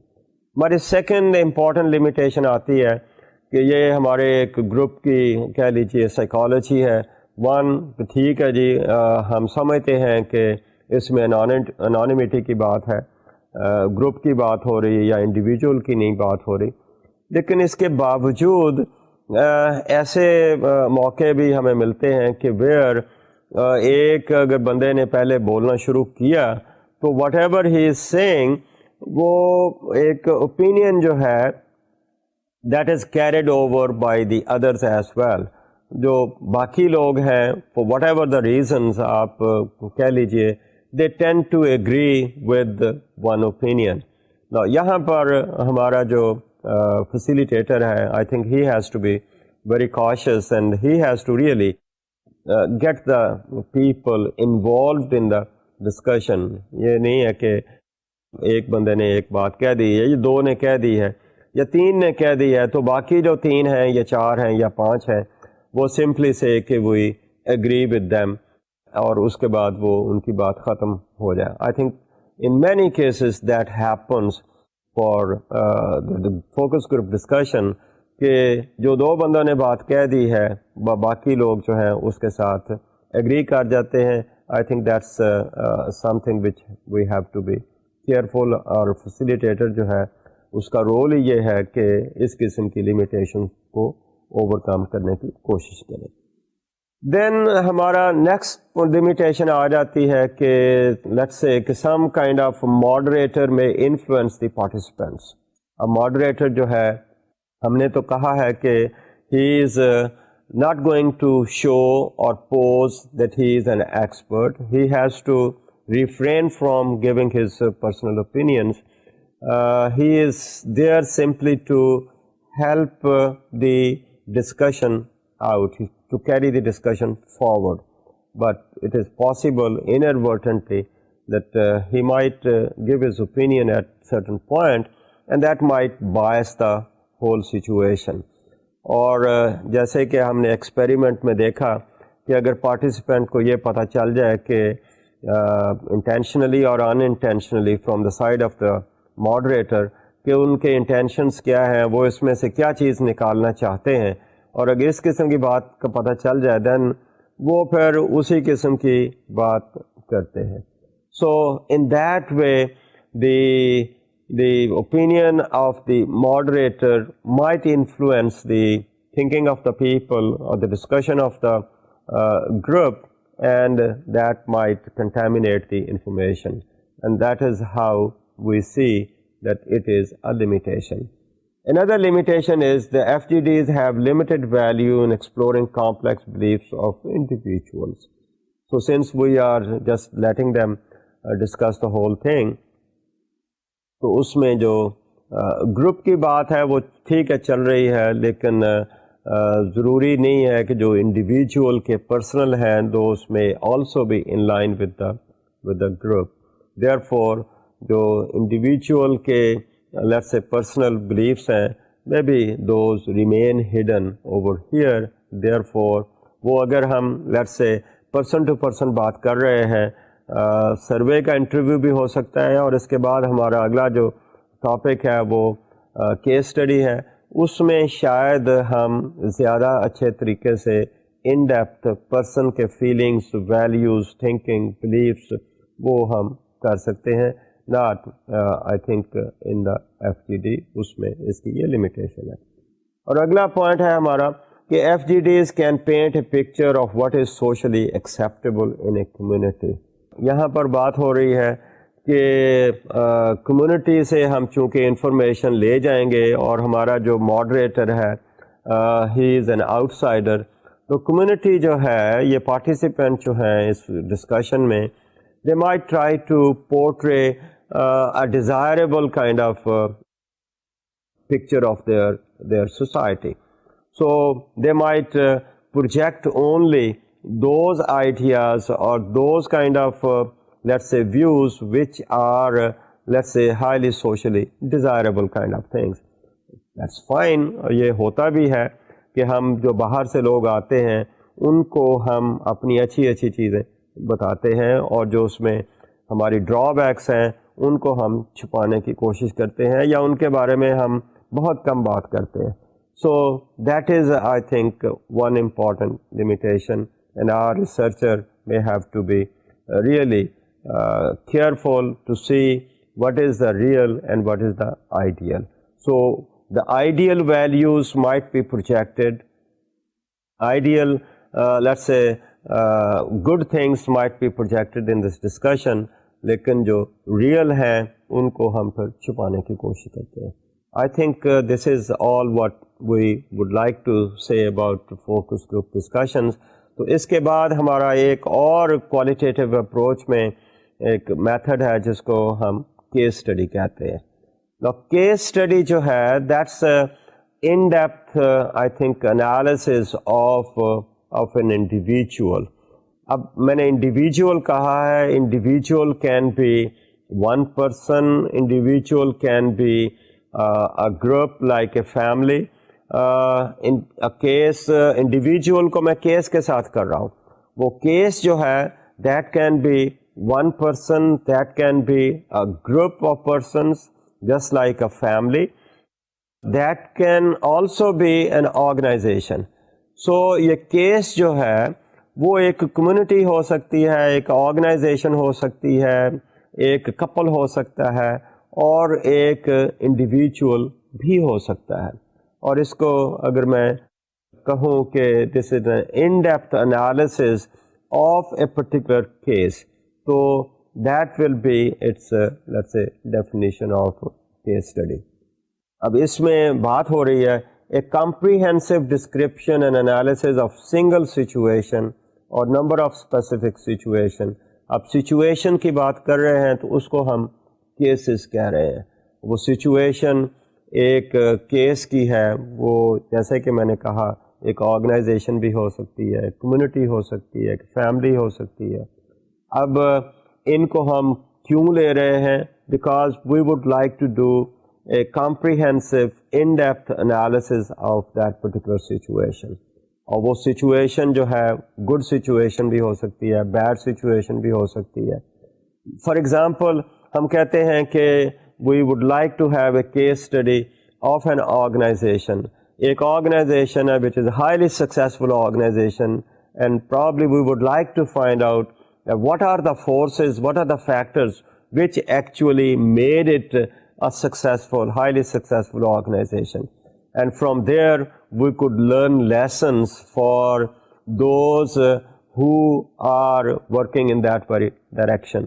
ہماری second important limitation آتی ہے کہ یہ ہمارے ایک گروپ کی کہہ لیجیے سائیکالوجی ہے. ون ٹھیک ہے جی، ہم سمجھتے ہیں کہ اس میں انانیمیٹی کی بات ہے، گروپ کی بات ہو رہی ہے یا انڈیویجول کی نہیں بات ہو رہی، لیکن اس کے باوجود ایسے موقع بھی ہمیں ملتے ہیں کہ ویئر ایک اگر بندے نے پہلے بولنا شروع کیا تو whatever he is saying وہ ایک اوپینین جو ہے that is carried over by the others as well. جو باقی لوگ ہیں for whatever the reasons آپ کہہ لیجئے they tend to agree with one opinion. Now یہاں پر ہمارا جو facilitator ہے I think he has to be very cautious and he has to really get the people involved in the discussion. یہ نہیں ہے کہ ایک بندے نے ایک بات کہہ دی ہے یا دو نے کہہ دی ہے یا تین نے کہہ دی ہے تو باقی جو تین ہیں یا چار ہیں یا پانچ ہیں وہ سمپلی سے کہ وی ایگری ود دیم اور اس کے بعد وہ ان کی بات ختم ہو جائے. I think in many cases that happens for focus group discussion کہ جو دو بندوں نے بات کہہ دی ہے باقی لوگ جو ہیں اس کے ساتھ ایگری کر جاتے ہیں. I think that's something which we have to be careful. اور فیسیلیٹیٹر جو ہے اس کا رول ہی یہ ہے کہ اس قسم کی لمیٹیشن کو اوور کم کرنے کی کوشش کریں. دین ہمارا نیکسٹ لمیٹیشن آ جاتی ہے کہ let's say some kind of moderator میں انفلوئنس دی پارٹیسپینٹس. اب ماڈریٹر جو ہے ہم نے تو کہا ہے کہ ہی از not going to show or pose that he is an expert. He has to refrain from giving his personal opinions. He is there simply to help the discussion out, to carry the discussion forward. But it is possible inadvertently that he might give his opinion at certain point and that might bias the whole situation. اور جیسے کہ ہم نے experiment میں دیکھا کہ اگر participant کو یہ پتہ چل جائے کہ انٹینشنلی اور unintentionally from the side of the moderator کہ ان کے انٹینشنس کیا ہیں, وہ اس میں سے کیا چیز نکالنا چاہتے ہیں, اور اگر اس قسم کی بات کا پتہ چل جائے دین وہ پھر اسی قسم کی بات کرتے ہیں. So in that way the opinion of the moderator might influence the thinking of the people or the discussion of the group, and that might contaminate the information, and that is how we see that it is a limitation. Another limitation is the FGDs have limited value in exploring complex beliefs of individuals. So since we are just letting them discuss the whole thing, تو اس میں جو group کی بات ہے وہ ٹھیک ہے چل رہی ہے, لیکن ضروری نہیں ہے کہ جو انڈیویجول کے پرسنل ہیں دوز میں آلسو بھی in line with the group. Therefore جو انڈیویجول کے لیٹس سے پرسنل بلیفس ہیں may be those remain hidden over here. Therefore وہ اگر ہم let's say person to person بات کر رہے ہیں, سروے کا انٹرویو بھی ہو سکتا ہے, اور اس کے بعد ہمارا اگلا جو ٹاپک ہے وہ کیس اسٹڈی ہے, اس میں شاید ہم زیادہ اچھے طریقے سے ان ڈیپتھ پرسن کے فیلنگس, ویلیوز, تھنکنگ, بلیفس وہ ہم کر سکتے ہیں. Not I think in the FGD اس میں اس کی یہ لمیٹیشن ہے. اور اگلا پوائنٹ ہے ہمارا کہ FGDs can paint a picture of what is socially acceptable in a community. یہاں پر بات ہو رہی ہے کہ کمیونٹی سے ہم چونکہ انفارمیشن لے جائیں گے اور ہمارا جو ماڈریٹر ہے he is an outsider, تو کمیونٹی جو ہے یہ پارٹیسپینٹ جو ہیں اس ڈسکشن میں they might try to portray a desirable kind of picture of their society. So they might project only those ideas or those kind of let's say views which are let's say highly socially desirable kind of things. That's fine. یہ ہوتا بھی ہے کہ ہم جو باہر سے لوگ آتے ہیں ان کو ہم اپنی اچھی اچھی چیزیں بتاتے ہیں, اور جو اس میں ہماری ڈرا بیکس ہیں ان کو ہم چھپانے کی کوشش کرتے ہیں یا ان کے بارے میں ہم بہت کم بات کرتے ہیں. So that is I think one important limitation, and our researcher may have to be really careful to see what is the real and what is the ideal. So the ideal values might be projected, ideal let's say good things might be projected in this discussion, لیکن جو real ہیں ان کو ہم پھر چھپانے کی کوشش کرتے ہیں. I think this is all what we would like to say about focus group discussions. تو اس کے بعد ہمارا ایک اور qualitative approach میں ایک میتھڈ ہے جس کو ہم کیس اسٹڈی کہتے ہیں. کیس اسٹڈی جو ہے that's in depth I think analysis of an individual. اب میں نے انڈیویجول کہا ہے, individual can be one person, individual can be a group like a family. In a case individual کو میں کیس کے ساتھ کر رہا ہوں. وہ کیس جو ہے that can be one person, that can be a group of persons just like a family, that can also be an organization. So یہ کیس جو ہے وہ ایک کمیونٹی ہو سکتی ہے, ایک آرگنائزیشن ہو سکتی ہے, ایک کپل ہو سکتا ہے اور ایک انڈیویجول بھی ہو سکتا ہے. اور اس کو اگر میں کہوں کہ this is an in depth analysis of a particular case, تو that will be its let's say definition of case study. اب اس میں بات ہو رہی ہے a comprehensive description and analysis of single situation اور نمبر آف اسپیسیفک سچویشن. اب سچویشن کی بات کر رہے ہیں تو اس کو ہم کیسز کہہ رہے ہیں. وہ سچویشن ایک کیس کی ہے, وہ جیسے کہ میں نے کہا ایک آرگنائزیشن بھی ہو سکتی ہے, کمیونٹی ہو سکتی ہے, ایک فیملی ہو سکتی ہے. اب ان کو ہم کیوں لے رہے ہیں؟ Because we would like to do a comprehensive in depth analysis of that particular situation. اور وہ سچویشن جو ہے گڈ سچویشن بھی ہو سکتی ہے, بیڈ سچویشن بھی ہو سکتی ہے. فار ایگزامپل ہم کہتے ہیں کہ we would like to have a case study of an organisation. ایک آرگنائزیشن ہے which is highly successful organisation, and probably we would like to find out what are the forces, what are the factors which actually made it a successful, highly successful organization. And from there we could learn lessons for those who are working in that very direction.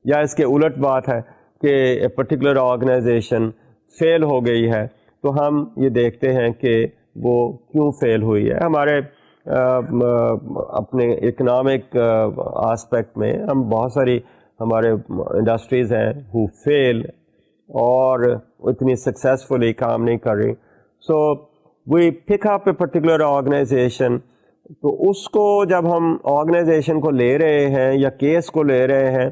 یا اس کے الٹ بات ہے کہ a particular organization فیل ہو گئی ہے تو ہم یہ دیکھتے ہیں کہ وہ کیوں فیل ہوئی ہے. ہمارے اپنے اکنامک آسپیکٹ میں ہم بہت ساری ہمارے انڈسٹریز ہیں who fail اور اتنی سکسیزفلی کام نہیں کر رہی. سو وی پک اپ اے پرٹیکولر آرگنائزیشن. تو اس کو جب ہم آرگنائزیشن کو لے رہے ہیں یا کیس کو لے رہے ہیں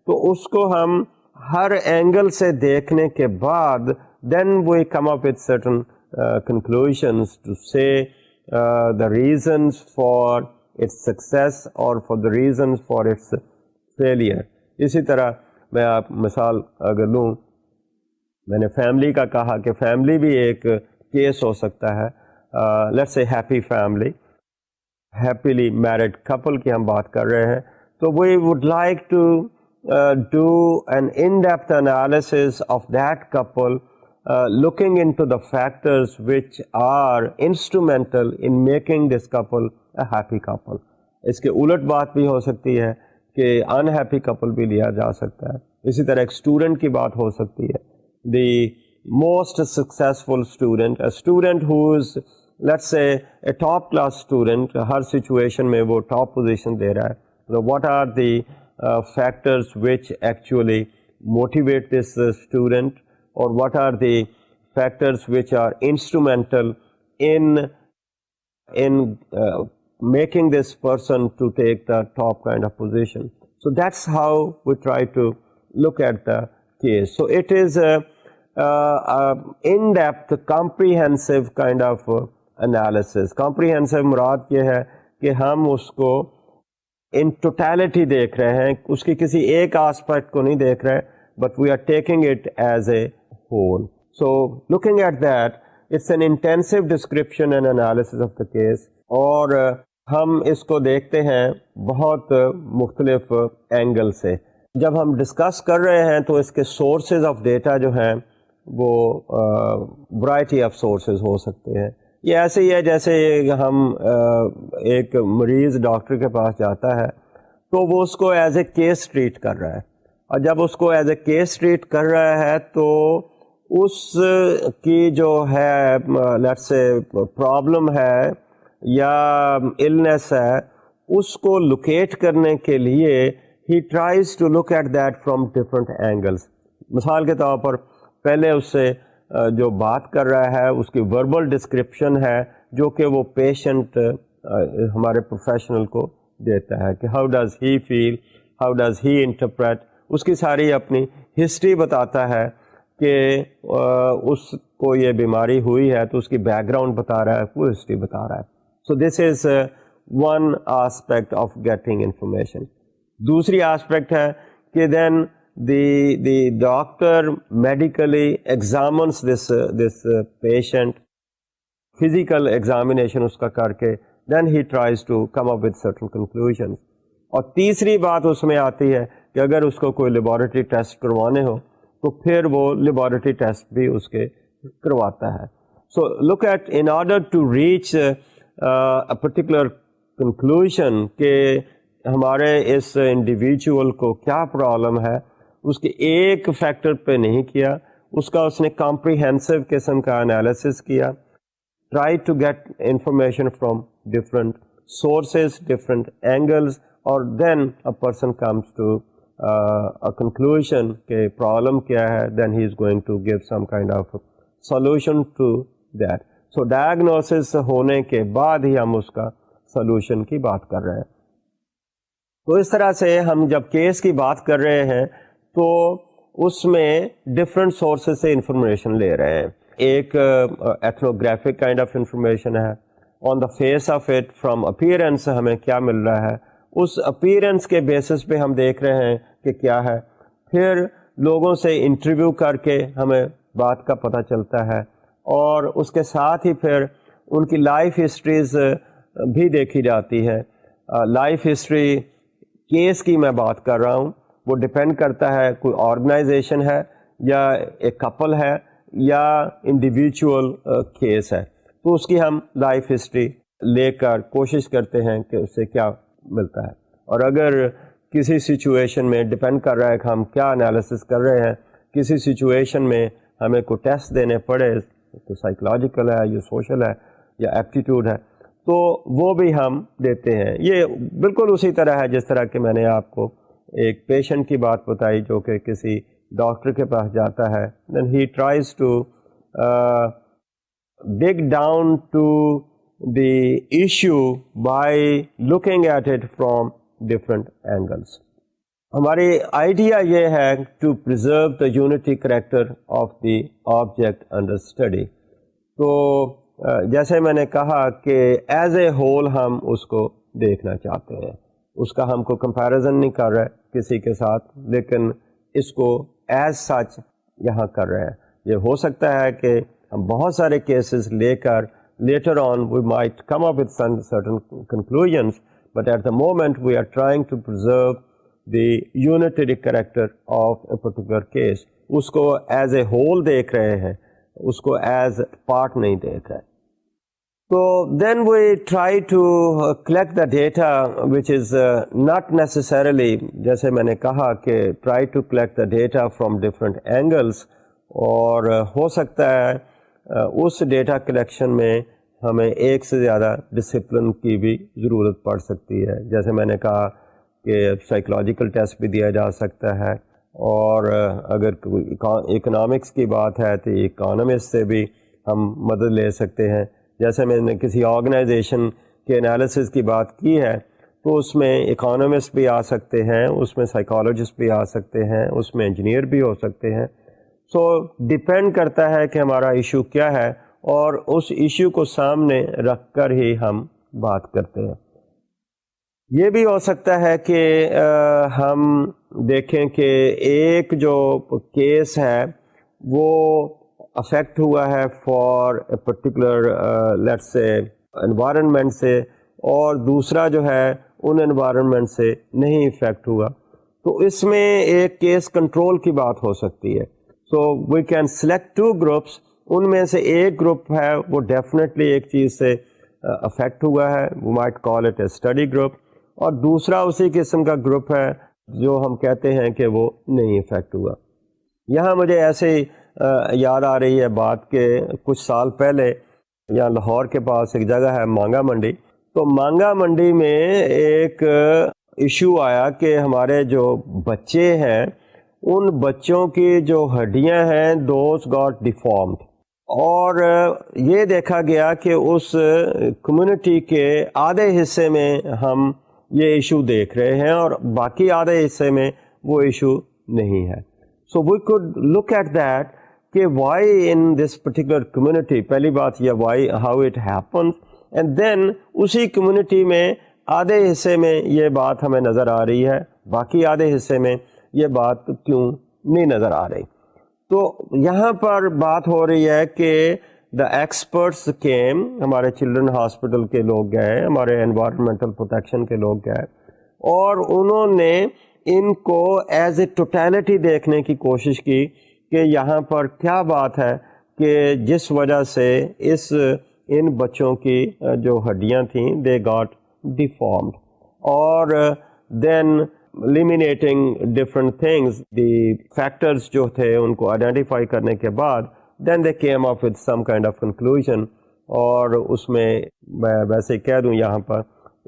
تو اس کو ہم ہر اینگل سے دیکھنے کے بعد then we come up with certain conclusions to say the reasons for its success or for the reasons for its failure. اسی طرح میں آپ مثال اگر لوں, میں نے فیملی کا کہا کہ فیملی بھی ایک کیس ہو سکتا ہے. Let's a happy family, happily married couple کی ہم بات کر رہے ہیں. تو we would like to do an in depth analysis of that couple, looking into the factors which are instrumental in making this couple a happy couple. اس کے الٹ بات بھی ہو سکتی ہے کہ unhappy couple بھی لیا جا سکتا ہے. اسی طرح ایک اسٹوڈنٹ کی بات ہو سکتی ہے. the most successful student, a student who is let's say a top class student, Hare situation میں وہ ٹاپ پوزیشن دے رہا ہے. So what are the factors which actually motivate this student, or what are the factors which are instrumental in making this person to take the top kind of position. So that's how we try to look at the case. So it is a in-depth, comprehensive kind of analysis. Comprehensive مراد یہ ہے کہ ہم اس کو in totality دیکھ رہے ہیں, اس کی کسی ایک آسپیکٹ کو نہیں دیکھ رہے, but we are taking it as a whole. So looking at that, it's an intensive description and analysis of the case. اور ہم اس کو دیکھتے ہیں بہت مختلف اینگل سے. جب ہم ڈسکس کر رہے ہیں تو اس کے سورسز آف ڈیٹا جو ہیں وہ ورائٹی آف سورسز ہو سکتے ہیں. یہ ایسے ہی ہے جیسے ہم ایک مریض ڈاکٹر کے پاس جاتا ہے تو وہ اس کو ایز اے کیس ٹریٹ کر رہا ہے, اور جب اس کو ایز اے کیس ٹریٹ کر رہا ہے تو اس کی جو ہے لیٹس سے پرابلم ہے یا النس ہے اس کو لوکیٹ کرنے کے لیے he tries to look at that from different angles. مثال کے طور پر پہلے اس سے جو بات کر رہا ہے اس کی وربل ڈسکرپشن ہے جو کہ وہ پیشنٹ ہمارے پروفیشنل کو دیتا ہے کہ how does he feel, how does he interpret, اس کی ساری اپنی ہسٹری بتاتا ہے کہ اس کو یہ بیماری ہوئی ہے تو اس کی بیک گراؤنڈ بتا رہا ہے, وہ ہسٹری بتا رہا ہے. So this is one aspect of getting information. دوسری آسپیکٹ ہے کہ دین the doctor medically examines this patient, physical examination اس کا کر کے then he tries to come up with certain conclusions. اور تیسری بات اس میں آتی ہے کہ اگر اس کو کوئی لیبارٹری ٹیسٹ کروانے ہو تو پھر وہ لیبارٹری ٹیسٹ بھی اس کے کرواتا ہے. So look at in order to reach a particular conclusion کہ ہمارے اس انڈیویجول کو کیا پرابلم ہے, اس کے ایک فیکٹر پہ نہیں کیا, اس نے کمپریہنسو قسم کا انالیسس کیا, try to get information from different sources, different angles, اور then a person comes to a conclusion کہ پرابلم کیا ہے, then he is going to give some kind of solution to that. So diagnosis ہونے کے بعد ہی ہم اس کا solution کی بات کر رہے ہیں. تو اس طرح سے ہم جب کیس کی بات کر رہے ہیں تو اس میں ڈفرینٹ سورسز سے انفارمیشن لے رہے ہیں. ایک ایتھنوگرافک کائنڈ آف انفارمیشن ہے, on the face of it from appearance ہمیں کیا مل رہا ہے, اس اپیئرنس کے بیسس پہ ہم دیکھ رہے ہیں کہ کیا ہے. پھر لوگوں سے انٹرویو کر کے ہمیں بات کا پتہ چلتا ہے, اور اس کے ساتھ ہی پھر ان کی لائف ہسٹریز بھی دیکھی جاتی ہے. لائف ہسٹری کیس کی میں بات کر رہا ہوں, وہ ڈپینڈ کرتا ہے کوئی آرگنائزیشن ہے یا ایک کپل ہے یا انڈیویجول کیس ہے, تو اس کی ہم لائف ہسٹری لے کر کوشش کرتے ہیں کہ اس سے کیا ملتا ہے. اور اگر کسی سچویشن میں ڈپینڈ کر رہا ہے کہ ہم کیا انالیسس کر رہے ہیں, کسی سچویشن میں ہمیں کوئی ٹیسٹ دینے پڑے, تو سائیکولوجیکل ہے یا سوشل ہے یا ایپٹیٹیوڈ ہے, تو وہ بھی ہم دیتے ہیں. یہ بالکل اسی طرح ہے جس طرح کہ میں نے آپ کو ایک پیشنٹ کی بات بتائی جو کہ کسی ڈاکٹر کے پاس جاتا ہے, then he tries to dig down to the issue by looking at it from different angles. ہماری آئیڈیا یہ ہے to preserve the unity character of the object under study. تو جیسے میں نے کہا کہ ایز اے ہول ہم اس کو دیکھنا چاہتے ہیں, اس کا ہم کو کمپیریزن نہیں کر رہے کسی کے ساتھ, لیکن اس کو ایز سچ یہاں کر رہے ہیں. یہ ہو سکتا ہے کہ ہم بہت سارے کیسز لے کر later on we might come up with certain conclusions, but at the moment we are trying to preserve the unitary character of a particular case. اس کو ایز اے ہول دیکھ رہے ہیں, اس کو ایز پارٹ نہیں دیکھ رہے. So then we try to collect the data which is not necessarily, جیسے میں نے کہا کہ try to collect the data from different angles, اور ہو سکتا ہے اس ڈیٹا کلیکشن میں ہمیں ایک سے زیادہ ڈسپلن کی بھی ضرورت پڑ سکتی ہے. جیسے میں نے کہا کہ سائیکولوجیکل ٹیسٹ بھی دیا جا سکتا ہے, اور اگر اکنامکس کی بات ہے تو اکانومسٹ سے بھی ہم مدد لے سکتے ہیں. جیسے میں نے کسی آرگنائزیشن کے انالیسس کی بات کی ہے تو اس میں اکانومسٹ بھی آ سکتے ہیں, اس میں سائیکالوجسٹ بھی آ سکتے ہیں, اس میں انجینئر بھی ہو سکتے ہیں. سو ڈپینڈ کرتا ہے کہ ہمارا ایشو کیا ہے, اور اس ایشو کو سامنے رکھ کر ہی ہم بات کرتے ہیں. یہ بھی ہو سکتا ہے کہ ہم دیکھیں کہ ایک جو کیس ہے وہ افیکٹ ہوا ہے for a particular let's say environment سے, اور دوسرا جو ہے ان انوائرمنٹ سے نہیں افیکٹ ہوا, تو اس میں ایک کیس کنٹرول کی بات ہو سکتی ہے. So we can select two groups, ان میں سے ایک گروپ ہے وہ ڈیفینیٹلی ایک چیز سے افیکٹ ہوا ہے, we might call it a study group, اور دوسرا اسی قسم کا گروپ ہے جو ہم کہتے ہیں کہ وہ نہیں افیکٹ ہوا. یہاں مجھے ایسے یاد آ رہی ہے بات کہ کچھ سال پہلے یہاں لاہور کے پاس ایک جگہ ہے مانگا منڈی، تو مانگا منڈی میں ایک ایشو آیا کہ ہمارے جو بچے ہیں ان بچوں کی جو ہڈیاں ہیں دوز گاٹ ڈیفارمڈ، اور یہ دیکھا گیا کہ اس کمیونٹی کے آدھے حصے میں ہم یہ ایشو دیکھ رہے ہیں اور باقی آدھے حصے میں وہ ایشو نہیں ہے. So we could look at that کہ why in this particular community, پہلی بات یہ why how it happens, and then اسی کمیونٹی میں آدھے حصے میں یہ بات ہمیں نظر آ رہی ہے، باقی آدھے حصے میں یہ بات کیوں نہیں نظر آ رہی. تو یہاں پر بات ہو رہی ہے کہ دا ایکسپرٹس کیم، ہمارے چلڈرن ہاسپٹل کے لوگ گئے، ہمارے انوائرمنٹل پروٹیکشن کے لوگ گئے، اور انہوں نے ان کو ایز اے ٹوٹیلٹی دیکھنے کی کوشش کی کہ یہاں پر کیا بات ہے کہ جس وجہ سے ان بچوں کی جو ہڈیاں تھیں دے گاٹ ڈیفارمڈ، اور دین eliminating different things, the factors جو تھے ان کو identify کرنے کے بعد then they came up with some kind of conclusion، اور اس میں میں ویسے کہہ دوں یہاں پر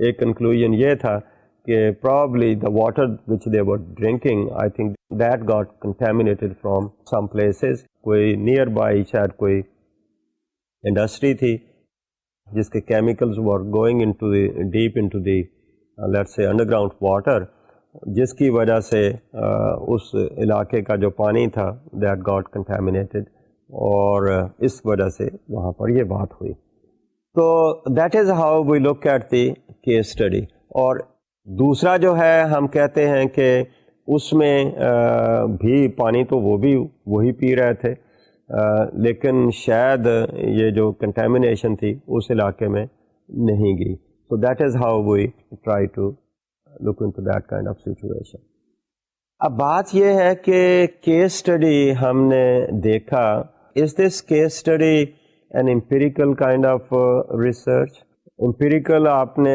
ایک conclusion یہ تھا کہ probably the water which they were drinking, I think that got contaminated from some places. کوئی near by شاید کوئی انڈسٹری تھی جس کے chemicals were going into the deep into the let's say underground water، جس کی وجہ سے اس علاقے کا جو پانی تھا دیٹ گاٹ کنٹامینیٹڈ، اور اس وجہ سے وہاں پر یہ بات ہوئی. تو that is how we look at the case study. اور دوسرا جو ہے ہم کہتے ہیں کہ اس میں بھی پانی تو وہ بھی وہی پی رہے تھے، لیکن شاید یہ جو کنٹامینیشن تھی اس علاقے میں نہیں گئی. So that is how we try to look into that kind of situation. اب بات یہ ہے کہ کیس اسٹڈی ہم نے دیکھا، is this case study an empirical kind of research? Empirical آپ نے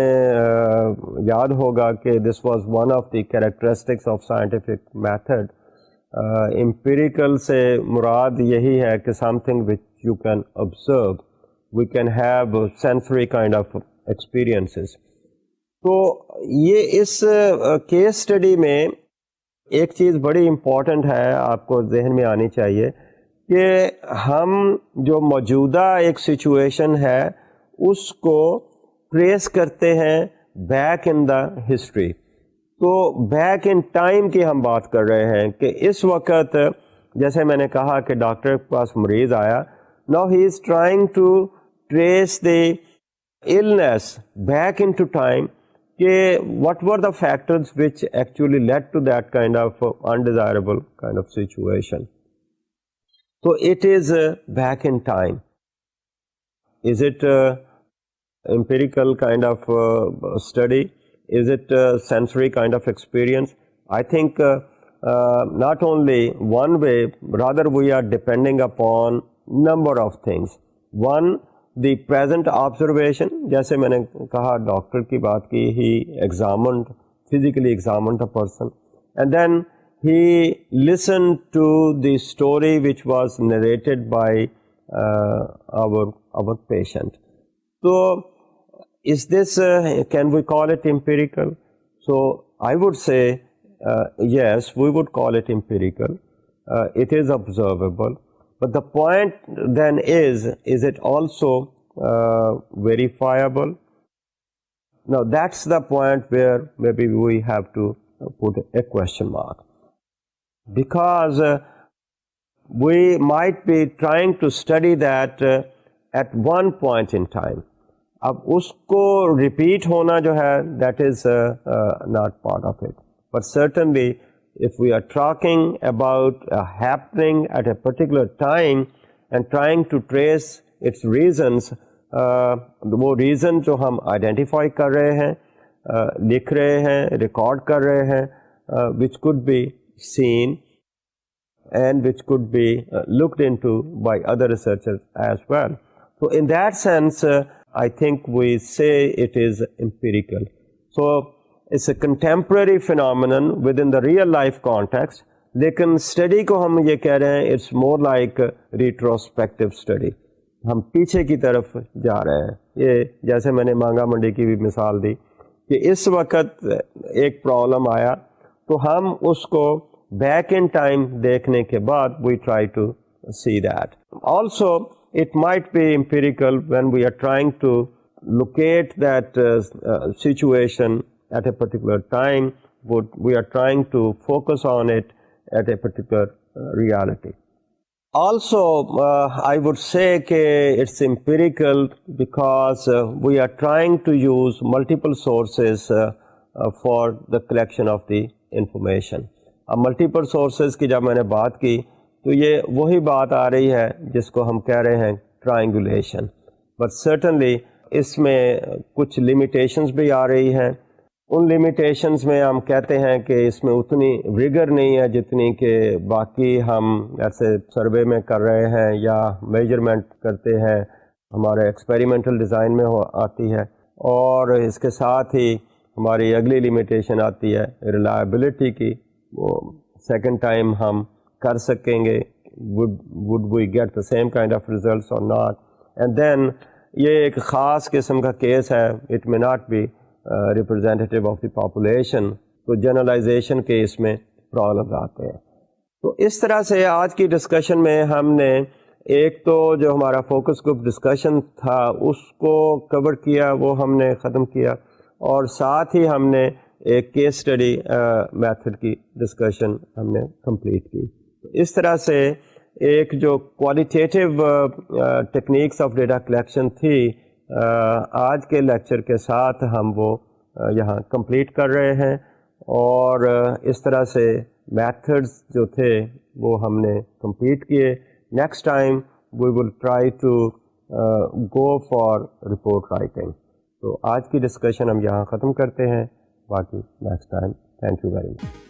یاد ہوگا کہ this was one of the characteristics of scientific method. Empirical سے مراد یہی ہے کہ something which you can observe, we can have sensory kind of experiences. تو یہ اس کیس اسٹڈی میں ایک چیز بڑی امپورٹنٹ ہے آپ کو ذہن میں آنی چاہیے کہ ہم جو موجودہ ایک سچویشن ہے اس کو ٹریس کرتے ہیں بیک ان دا ہسٹری. تو بیک ان ٹائم کی ہم بات کر رہے ہیں کہ اس وقت جیسے میں نے کہا کہ ڈاکٹر کے پاس مریض آیا، now he is trying to trace the illness back into time کہ what were the factors which actually led to that kind of undesirable kind of situation. So it is back in time. Is it empirical kind of study? Is it sensory kind of experience? I think not only one way, rather we are depending upon number of things. One, the present observation، جیسے میں نے کہا doctor کی بات کی، he examined, physically examined the person, and then he listened to the story which was narrated by our patient. So is this can we call it empirical? So I would say yes, we would call it empirical. It is observable. But the point then is it also verifiable? Now that's the point where maybe we have to put a question mark, because we might be trying to study that at one point in time. اب اس کو repeat ہونا جو ہے that is not part of it, but certainly if we are talking about a happening at a particular time and trying to trace its reasons, وہ reasons جو ہم identify کر رہے ہیں، لکھ رہے ہیں، ریکارڈ کر رہے ہیں، which could be seen and which could be looked into by other researchers as well. So in that sense, I think we say it is empirical. So it's a contemporary phenomenon within the real life context, لیکن study کو ہم یہ کہہ رہے ہیں it's more like retrospective study, ہم پیچھے کی طرف جا رہے ہیں. یہ جیسے میں نے مانگا منڈی کی بھی مثال دی کہ اس وقت ایک پرابلم آیا تو ہم اس کو بیک ان ٹائم دیکھنے کے بعد we try to see that. Also it might be empirical when we are trying to locate that situation at a particular time, but we are trying to focus on it at a particular reality. Also, I would say that it's empirical because we are trying to use multiple sources for the collection of the information. اب multiple sources کی جب میں نے بات کی تو یہ وہی بات آ رہی ہے جس کو ہم کہہ رہے ہیں ٹرائنگولیشن، بٹ سرٹنلی اس میں کچھ لمیٹیشنز بھی آ رہی ہیں. ان لمیٹیشنز میں ہم کہتے ہیں کہ اس میں اتنی ریگر نہیں ہے جتنی کہ باقی ہم ایسے سروے میں کر رہے ہیں یا میجرمنٹ کرتے ہیں ہمارے ایکسپیریمنٹل ڈیزائن میں آتی ہے. اور اس کے ساتھ ہی ہماری اگلی لمیٹیشن آتی ہے ریلائبلٹی کی، وہ سیکنڈ ٹائم ہم کر سکیں گے would we get the same kind of results or not. And then یہ ایک خاص قسم کا کیس ہے، it may not be representative of the population، تو جنرلائزیشن کے اس میں پرابلمز آتے ہیں. تو اس طرح سے آج کی ڈسکشن میں ہم نے ایک تو جو ہمارا فوکس گروپ ڈسکشن تھا اس کو کور کیا، وہ ہم نے ختم کیا، اور ساتھ ہی ہم نے ایک کیس اسٹڈی میتھڈ کی ڈسکشن ہم نے کمپلیٹ کی. اس طرح سے ایک جو qualitative techniques of data collection تھی آج کے لیکچر کے ساتھ ہم وہ یہاں کمپلیٹ کر رہے ہیں، اور اس طرح سے میتھڈز جو تھے وہ ہم نے کمپلیٹ کیے. Next time we will try to go for report writing. تو آج کی ڈسکشن ہم یہاں ختم کرتے ہیں، باقی next time. Thank you very much.